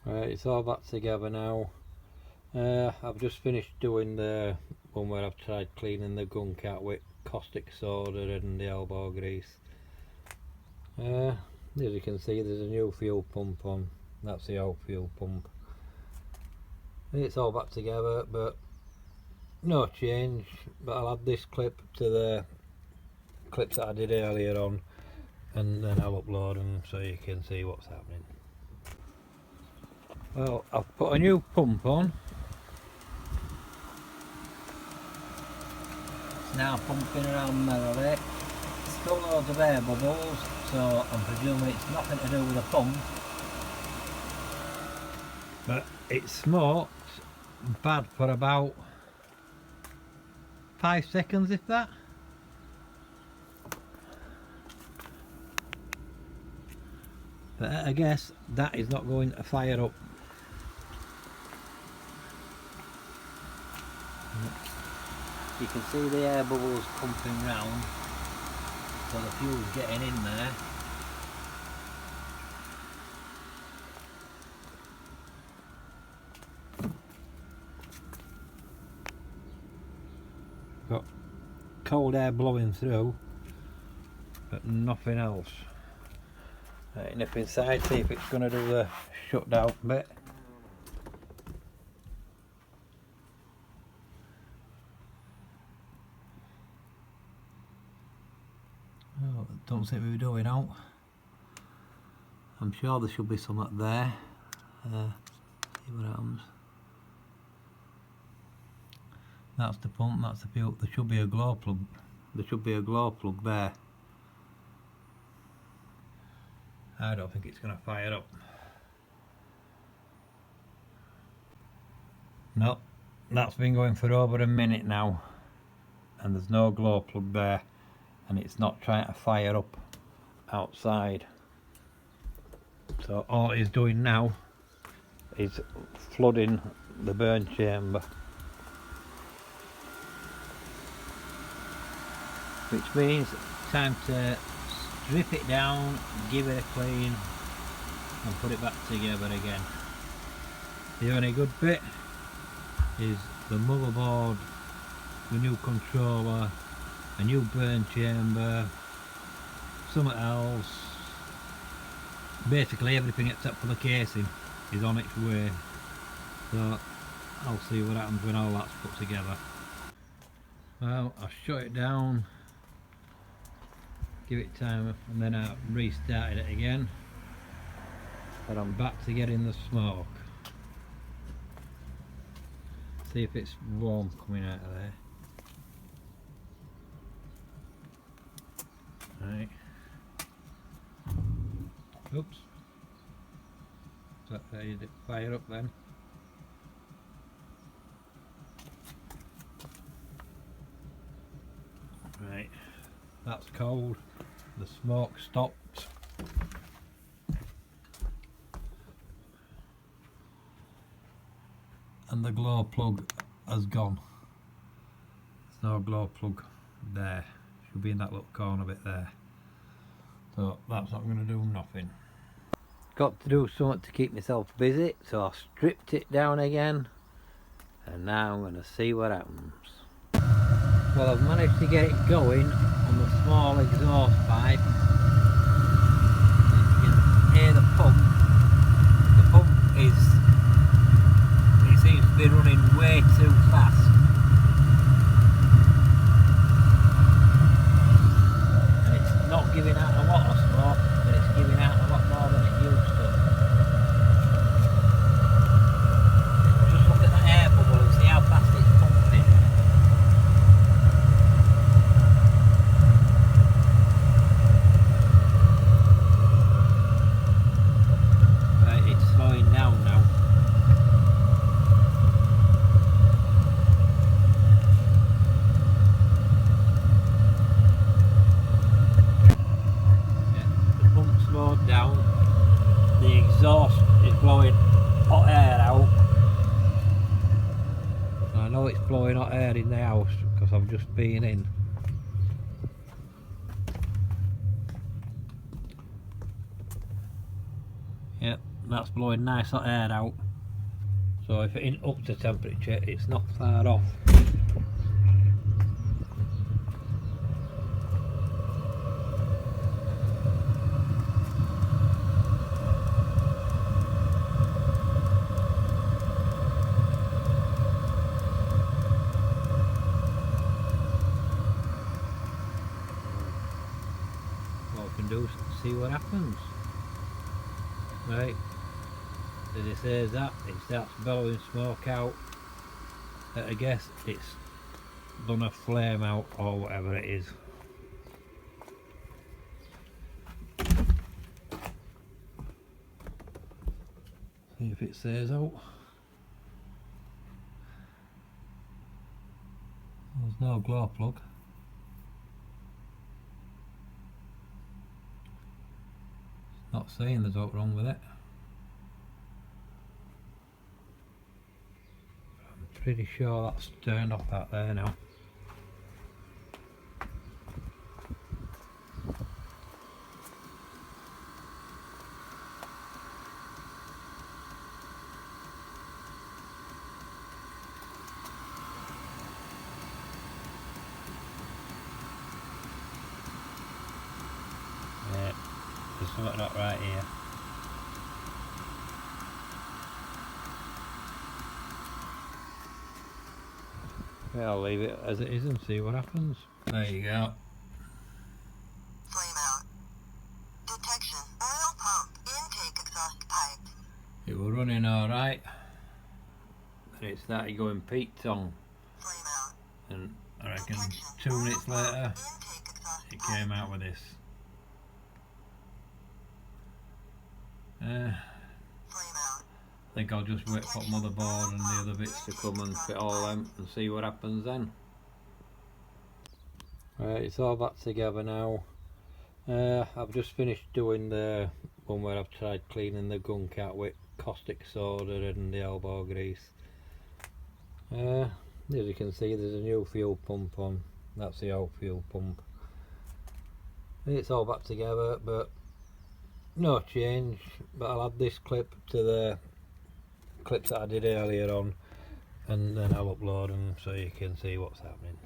Right, it's all back together now. I've just finished doing the one where I've tried cleaning the gunk out with caustic soda and the elbow grease. As you can see, there's a new fuel pump on. That's the old fuel pump. It's all back together, but no change. But I'll add this clip to the clips that I did earlier on, and then I'll upload them so you can see what's happening. Well, I've put a new pump on. It's now pumping around merrily. Still loads of air bubbles, so I'm presuming it's nothing to do with the pump. But it smoked bad for about 5 seconds, if that. But I guess that is not going to fire up. You can see the air bubbles pumping round, so the fuel's getting in there. Got cold air blowing through, but nothing else. Right, nip inside, see if it's going to do the shutdown bit. Oh, don't seem to be doing out. I'm sure there should be some up there. See what happens. That's the pump, that's the fuel. There should be a glow plug. There should be a glow plug there. I don't think it's going to fire up. No, that's been going for over a minute now, and there's no glow plug there, and it's not trying to fire up outside. So all it's doing now is flooding the burn chamber, which means time to strip it down, give it a clean and put it back together again. The only good bit is the motherboard, the new controller, a new burn chamber, something else. Basically everything except for the casing is on its way, so I'll see what happens when all that's put together. Well, I'll shut it down, give it time, and then I restarted it again, but I'm back to getting the smoke. See if it's warm coming out of there. Right. Oops. So did it fire up then? Right. That's cold. The smoke stopped. And the glow plug has gone. There's no glow plug there. Should be in that little corner bit there. So that's not going to do nothing. Got to do something to keep myself busy, so I stripped it down again, and now I'm going to see what happens. Well, I've managed to get it going on the small exhaust pipe. You can hear the pump. The pump it seems to be running way too fast. And it's not giving out a lot of smoke, but it's giving out a lot more than it used to. Just look at the air bubble and see how fast it's pumping. Right, it's slowing down now. Slowed down, the exhaust is blowing hot air out. I know it's blowing hot air in the house because I've just been in. Yep, that's blowing nice hot air out, so if it ain't up to temperature it's not far off. What we can do is see what happens. Right, as it says that, it starts bellowing smoke out. I guess it's done a flame out or whatever it is. See if it says out. There's no glow plug. It's not saying there's what wrong with it. I'm pretty sure that's turned off that there now. Yeah, there's something not right here. Yeah, I'll leave it as it is and see what happens. There you go. Flame out. Detection. Oil pump. Intake exhaust pipe. It was running alright. Then it started going peaked on. Flame out. And I reckon Detection. 2 minutes Oil later pump. Intake exhaust it pipe. came out with this. Flame out. I think I'll just wait for motherboard and the other bits to come and fit all them and see what happens then. Right, it's all back together now. I've just finished doing the one where I've tried cleaning the gunk out with caustic soda and the elbow grease. As you can see, there's a new fuel pump on. That's the old fuel pump. It's all back together, but no change. But I'll add this clip to the clips that I did earlier on, and then I'll upload them so you can see what's happening.